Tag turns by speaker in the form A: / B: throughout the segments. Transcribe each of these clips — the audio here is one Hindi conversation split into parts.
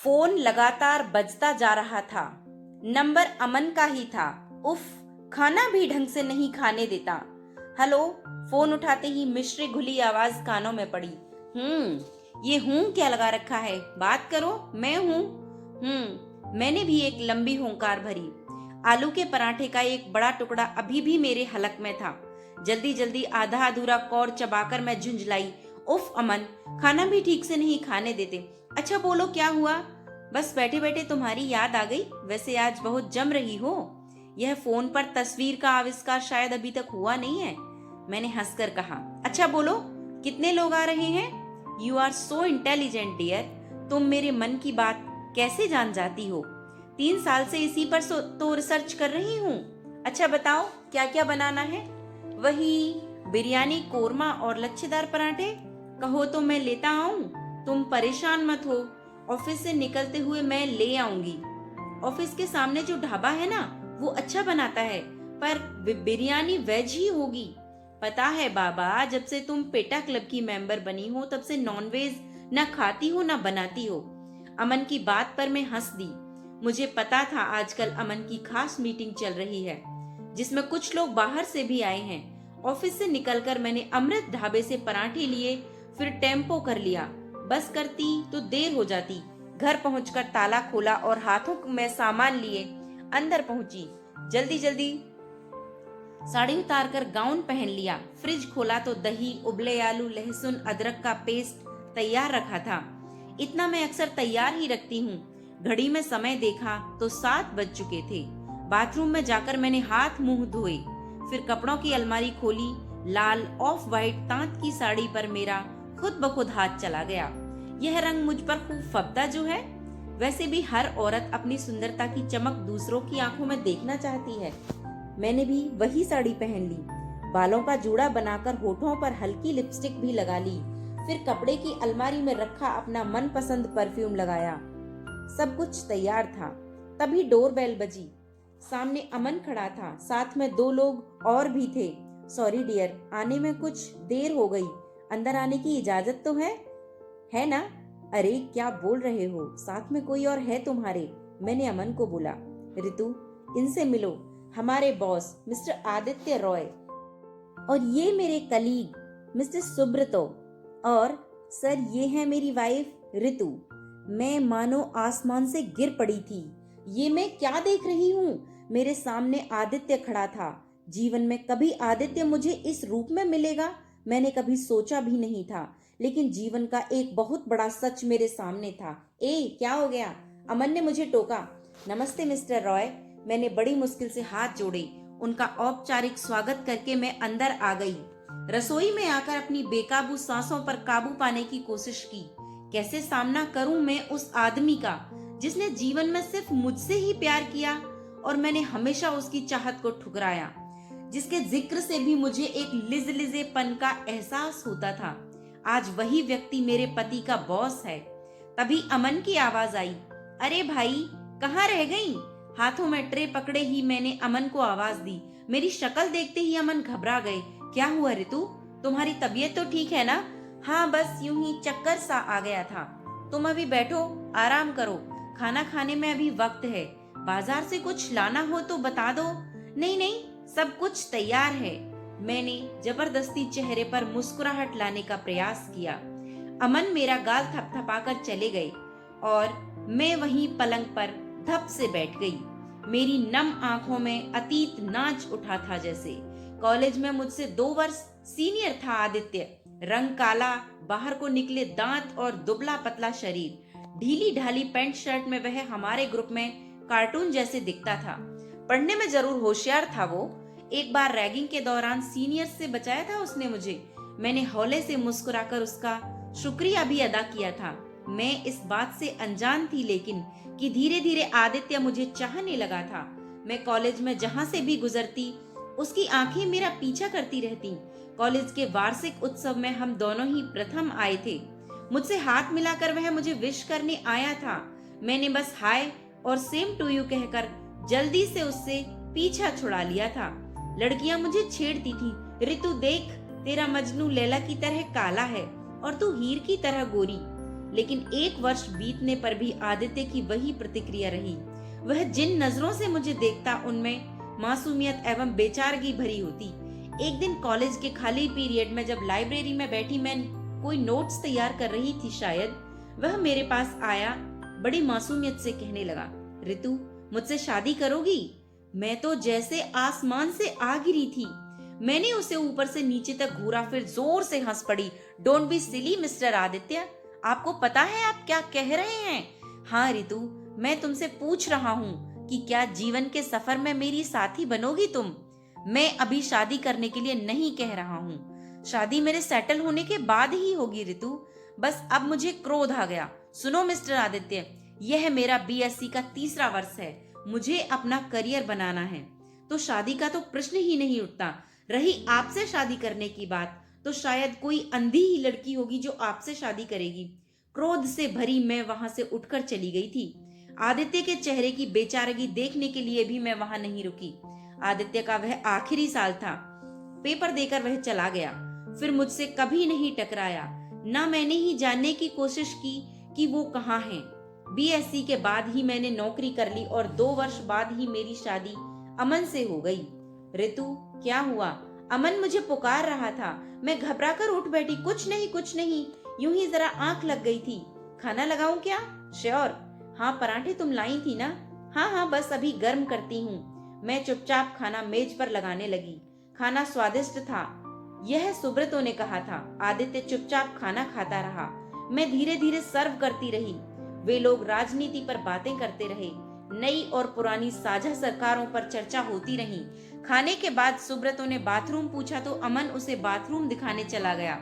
A: फोन लगातार बजता जा रहा था। नंबर अमन का ही था। उफ, खाना भी ढंग से नहीं खाने देता। हेलो। फोन उठाते ही मिश्री घुली आवाज कानों में पड़ी। ये हूँ क्या लगा रखा है? बात करो, मैं हूँ। मैंने भी एक लंबी हुंकार भरी। आलू के पराठे का एक बड़ा टुकड़ा अभी भी मेरे हलक में था। जल्दी जल्दी आधा अधूरा कौर चबाकर मैं झुंझलाई। उफ अमन, खाना भी ठीक से नहीं खाने देते। अच्छा बोलो, क्या हुआ? बस बैठे बैठे तुम्हारी याद आ गई। वैसे आज बहुत जम रही हो। यह फोन पर तस्वीर का आविष्कार शायद अभी तक हुआ नहीं है, मैंने हंसकर कहा। अच्छा बोलो, कितने लोग आ रहे हैं? You are so intelligent dear. तुम मेरे मन की बात कैसे जान जाती हो? 3 साल से इसी पर तो रिसर्च कर रही हूँ। अच्छा बताओ, क्या क्या बनाना है? वही बिरयानी, कोरमा और लच्छेदार पराठे। कहो तो मैं लेता आऊं? तुम परेशान मत हो, ऑफिस से निकलते हुए मैं ले आऊंगी। ऑफिस के सामने जो ढाबा है ना, वो अच्छा बनाता है, पर बिरयानी वेज ही होगी। पता है बाबा, जब से तुम पेटा क्लब की मेंबर बनी हो तब से नॉनवेज ना खाती हो ना बनाती हो। अमन की बात पर मैं हंस दी। मुझे पता था आजकल अमन की खास मीटिंग चल रही है, जिसमें कुछ लोग बाहर से भी आए हैं। ऑफिस से निकलकर मैंने अमृत ढाबे से पराठे लिए, फिर टेम्पो कर लिया। बस करती तो देर हो जाती। घर पहुंचकर ताला खोला और हाथों में सामान लिए अंदर पहुंची। जल्दी जल्दी साड़ी उतार कर गाउन पहन लिया। फ्रिज खोला तो दही, उबले आलू, लहसुन, अदरक का पेस्ट तैयार रखा था। इतना मैं अक्सर तैयार ही रखती हूँ। घड़ी में समय देखा तो 7 बज चुके थे। बाथरूम में जाकर मैंने हाथ मुंह धोए, फिर कपड़ों की अलमारी खोली। लाल ऑफ वाइट तांत की साड़ी पर मेरा खुद ब खुद हाथ चला गया। यह रंग मुझ पर खूब फबता जो है। वैसे भी हर औरत अपनी सुंदरता की चमक दूसरों की आंखों में देखना चाहती है। मैंने भी वही साड़ी पहन ली, बालों का जूड़ा बनाकर होठों पर हल्की लिपस्टिक भी लगा ली, फिर कपड़े की अलमारी में रखा अपना मनपसंद परफ्यूम लगाया। सब कुछ तैयार था, तभी डोरबेल बजी। सामने अमन खड़ा था, साथ में 2 लोग और भी थे। सॉरी डियर, आने में कुछ देर हो गई। अंदर आने की इजाजत तो है ना? अरे क्या बोल रहे हो, साथ में कोई और है तुम्हारे? मैंने अमन को बोला। ऋतु, इनसे मिलो, हमारे बॉस मिस्टर आदित्य रॉय, और ये मेरे कलीग मिस्टर सुब्रतो, और सर ये है मेरी वाइफ ऋतु। मैं मानो आसमान से गिर पड़ी थी। ये मैं क्या देख रही हूँ? मेरे सामने आदित्य खड़ा था। जीवन में कभी आदित्य मुझे इस रूप में मिलेगा मैंने कभी सोचा भी नहीं था, लेकिन जीवन का एक बहुत बड़ा सच मेरे सामने था। क्या हो गया? अमन ने मुझे टोका। नमस्ते मिस्टर रॉय। मैंने बड़ी मुश्किल से हाथ जोड़े। उनका औपचारिक स्वागत करके मैं अंदर आ गई। रसोई में आकर अपनी बेकाबू सांसों पर काबू पाने की कोशिश की। कैसे सामना करूं मैं उस आदमी का, जिसने जीवन में सिर्फ मुझसे ही प्यार किया और मैंने हमेशा उसकी चाहत को ठुकराया, जिसके जिक्र से भी मुझे एक लिजेपन का एहसास होता था। आज वही व्यक्ति मेरे पति का बॉस है। तभी अमन की आवाज आई। अरे भाई, कहाँ रह गई? हाथों में ट्रे पकड़े ही मैंने अमन को आवाज दी। मेरी शक्ल देखते ही अमन घबरा गए। क्या हुआ ऋतु, तुम्हारी तबीयत तो ठीक है ना? हाँ, बस यूं ही चक्कर सा आ गया था। तुम अभी बैठो, आराम करो, खाना खाने में अभी वक्त है। बाजार से कुछ लाना हो तो बता दो। नहीं नहीं, सब कुछ तैयार है। मैंने जबरदस्ती चेहरे पर मुस्कुराहट लाने का प्रयास किया। अमन मेरा गाल थपथपाकर चले गए और मैं वहीं पलंग पर धप से बैठ गई। मेरी नम आंखों में अतीत नाच उठा था जैसे। कॉलेज में मुझसे 2 वर्ष सीनियर था आदित्य। रंग काला, बाहर को निकले दांत और दुबला पतला शरीर। ढीली ढाली पैंट शर्ट में वह हमारे ग्रुप में कार्टून जैसे दिखता था। पढ़ने में जरूर होशियार था वो। एक बार रैगिंग के दौरान सीनियर से बचाया था उसने मुझे। मैंने हौले से मुस्कुराकर उसका शुक्रिया भी अदा किया था। मैं इस बात से अनजान थी लेकिन कि धीरे धीरे आदित्य मुझे चाहने लगा था। मैं कॉलेज में जहां से भी गुजरती उसकी आंखें मेरा पीछा करती रहती। कॉलेज के वार्षिक उत्सव में हम दोनों ही प्रथम आए थे। मुझसे हाथ मिलाकर वह मुझे विश करने आया था। मैंने बस हाय और सेम टू यू कहकर जल्दी से उससे पीछा छुड़ा लिया था। लड़कियां मुझे छेड़ती थी। ऋतु देख, तेरा मजनू लैला की तरह काला है और तू हीर की तरह गोरी। लेकिन 1 वर्ष बीतने पर भी आदित्य की वही प्रतिक्रिया रही। वह जिन नजरों से मुझे देखता उनमें मासूमियत एवं बेचारगी भरी होती। एक दिन कॉलेज के खाली पीरियड में जब लाइब्रेरी में बैठी मैं कोई नोट्स तैयार कर रही थी शायद, वह मेरे पास आया, बड़ी मासूमियत से कहने लगा, रितु मुझसे शादी करोगी? मैं तो जैसे आसमान से आ गिरी थी। मैंने उसे ऊपर से नीचे तक घूरा, फिर जोर से हंस पड़ी। Don't be silly mister Aditya, आपको पता है आप क्या कह रहे हैं? हाँ रितु, मैं तुमसे पूछ रहा हूँ कि क्या जीवन के सफर में मेरी साथी बनोगी तुम? मैं अभी शादी करने के लिए नहीं कह रहा हूँ, शादी मेरे सेटल होने के बाद ही होगी रितु। बस अब मुझे क्रोध आ गया। सुनो मिस्टर आदित्य, यह मेरा बीएससी का 3रा वर्ष है, मुझे अपना करियर बनाना है, तो शादी का तो प्रश्न ही नहीं उठता। रही आपसे शादी करने की बात, तो शायद कोई अंधी ही लड़की होगी जो आपसे शादी करेगी। क्रोध से भरी मैं वहां से उठकर चली गई थी। आदित्य के चेहरे की बेचारगी देखने के लिए भी मैं वहां नहीं रुकी। आदित्य का वह आखिरी साल था। पेपर देकर वह चला गया, फिर मुझसे कभी नहीं टकराया। ना मैंने ही जानने की कोशिश की कि वो कहाँ है। बीएससी के बाद ही मैंने नौकरी कर ली और 2 वर्ष बाद ही मेरी शादी अमन से हो गई। रितु क्या हुआ? अमन मुझे पुकार रहा था। मैं घबराकर उठ बैठी। कुछ नहीं कुछ नहीं, यूं ही जरा आंख लग गई थी। खाना लगाऊं क्या? श्योर। हाँ पराठे तुम लाई थी ना? हाँ हाँ बस अभी गर्म करती हूँ। मैं चुपचाप खाना मेज पर लगाने लगी। खाना स्वादिष्ट था, यह सुब्रतो ने कहा था। आदित्य चुपचाप खाना खाता रहा, मैं धीरे धीरे सर्व करती रही। वे लोग राजनीति पर बातें करते रहे। नई और पुरानी साझा सरकारों पर चर्चा होती रही। खाने के बाद सुब्रतो ने बाथरूम पूछा तो अमन उसे बाथरूम दिखाने चला गया।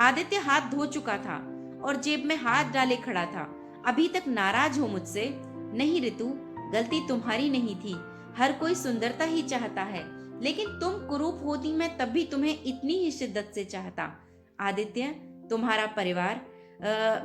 A: आदित्य हाथ धो चुका था और जेब में हाथ डाले खड़ा था। अभी तक नाराज हो मुझसे? नहीं रितु, गलती तुम्हारी नहीं थी। हर कोई सुंदरता ही चाहता है, लेकिन तुम कुरूप होती मैं तब भी तुम्हें इतनी ही शिद्दत से चाहता। आदित्य तुम्हारा परिवार,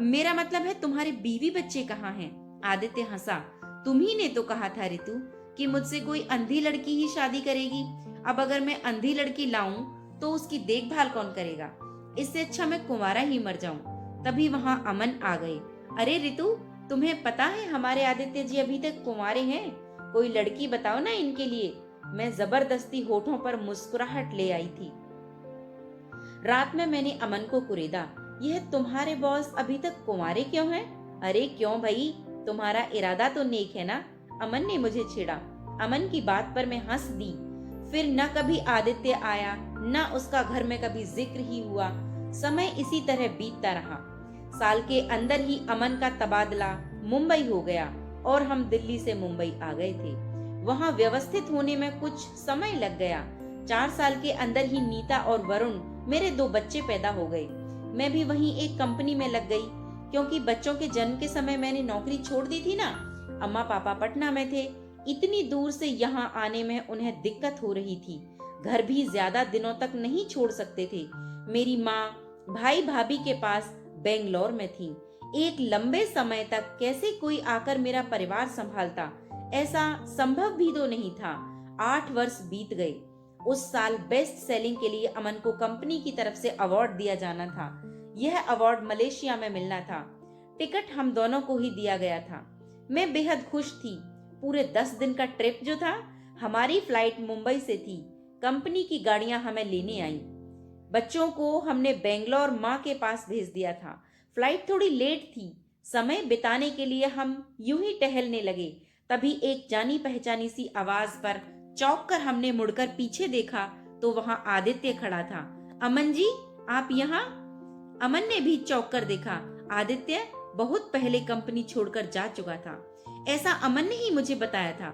A: मेरा मतलब है तुम्हारे बीवी बच्चे कहाँ हैं? आदित्य हंसा। तुम्ही ने तो कहा था रितु कि मुझसे कोई अंधी लड़की ही शादी करेगी। अब अगर मैं अंधी लड़की लाऊं तो उसकी देखभाल कौन करेगा? इससे अच्छा मैं कुंवारा ही मर जाऊं। तभी वहां अमन आ गए। अरे रितु, तुम्हें पता है हमारे आदित्य जी अभी तक कुंवारे हैं? कोई लड़की बताओ ना इनके लिए। मैं जबरदस्ती होठों पर मुस्कुराहट ले आई थी। रात में मैंने अमन को कुरेदा, यह तुम्हारे बॉस अभी तक कुंवारे क्यों हैं? अरे क्यों भाई, तुम्हारा इरादा तो नेक है ना? अमन ने मुझे छेड़ा। अमन की बात पर मैं हंस दी। फिर न कभी आदित्य आया, न उसका घर में कभी जिक्र ही हुआ। समय इसी तरह बीतता रहा। साल के अंदर ही अमन का तबादला मुंबई हो गया और हम दिल्ली से मुंबई आ गए थे। वहां व्यवस्थित होने में कुछ समय लग गया। 4 साल के अंदर ही नीता और वरुण मेरे 2 बच्चे पैदा हो गए। मैं भी वहीं एक कंपनी में लग गई, क्योंकि बच्चों के जन्म के समय मैंने नौकरी छोड़ दी थी ना। अम्मा पापा पटना में थे। इतनी दूर से यहाँ आने में उन्हें दिक्कत हो रही थी। घर भी ज्यादा दिनों तक नहीं छोड़ सकते थे। मेरी माँ भाई भाभी के पास बेंगलोर में थी। एक लंबे समय तक कैसे कोई आकर मेरा परिवार संभालता, ऐसा संभव भी तो नहीं था। 8 वर्ष बीत गए। उस साल बेस्ट सेलिंग के लिए अमन को कंपनी की तरफ से अवार्ड दिया जाना था। यह अवार्ड मलेशिया में मिलना था। टिकट हम दोनों को ही दिया गया था। मैं बेहद खुश थी। पूरे 10 दिन का ट्रिप जो था, हमारी फ्लाइट मुंबई से थी। कंपनी की गाड़ियां हमें लेने आईं। बच्चों को हमने बेंगलोर माँ के पास भेज दिया था। फ्लाइट थोड़ी लेट थी। समय बिताने के लिए हम यूं ही टहलने लगे। तभी एक जानी पहचानी सी आवाज पर चौंक कर हमने मुड़कर पीछे देखा तो वहां आदित्य खड़ा था। अमन जी, आप यहाँ? अमन ने भी चौंक कर देखा। आदित्य बहुत पहले कंपनी छोड़कर जा चुका था, ऐसा अमन ने ही मुझे बताया था।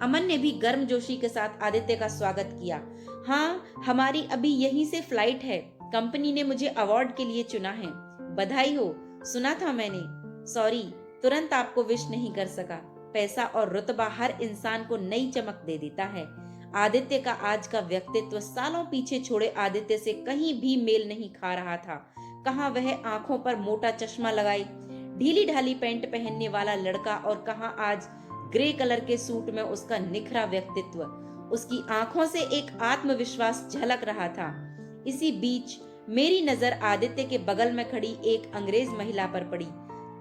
A: अमन ने भी गर्मजोशी के साथ आदित्य का स्वागत किया। हाँ, हमारी अभी यहीं से फ्लाइट है। कंपनी ने मुझे अवार्ड के लिए चुना है। बधाई हो, सुना था मैंने। सॉरी, तुरंत आपको विश नहीं कर सका। पैसा और रुतबा हर इंसान को नई चमक दे देता है। आदित्य का आज का व्यक्तित्व सालों पीछे छोड़े आदित्य से कहीं भी मेल नहीं खा रहा था। कहाँ वह आंखों पर मोटा चश्मा लगाए ढीली ढाली पैंट पहनने वाला लड़का, और कहाँ आज ग्रे कलर के सूट में उसका निखरा व्यक्तित्व। उसकी आंखों से एक आत्मविश्वास झलक रहा था। इसी बीच मेरी नजर आदित्य के बगल में खड़ी एक अंग्रेज महिला पर पड़ी,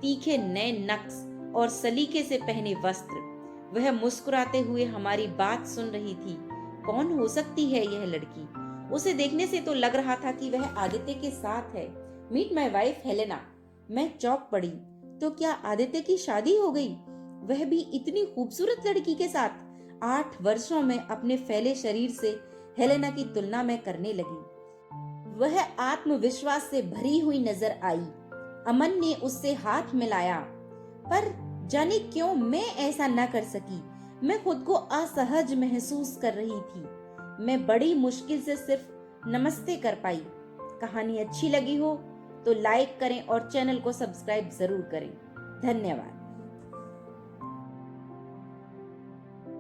A: तीखे नए नक्श और सलीके से पहने वस्त्र। वह मुस्कुराते हुए हमारी बात सुन रही थी। कौन हो सकती है यह लड़की? उसे देखने से तो लग रहा था कि वह आदित्य के साथ है। Meet my wife Helena. मैं चौंक पड़ी। तो क्या आदित्य की शादी हो गई? वह भी इतनी खूबसूरत लड़की के साथ? 8 वर्षों में अपने फैले शरीर से हेलेना की तुलना में करने लगी। वह आत्मविश्वास से भरी हुई नजर आई। अमन ने उससे हाथ मिलाया, पर जाने क्यों मैं ऐसा न कर सकी। मैं खुद को असहज महसूस कर रही थी। मैं बड़ी मुश्किल से सिर्फ नमस्ते कर पाई। कहानी अच्छी लगी हो तो लाइक करें और चैनल को सब्सक्राइब जरूर करें। धन्यवाद।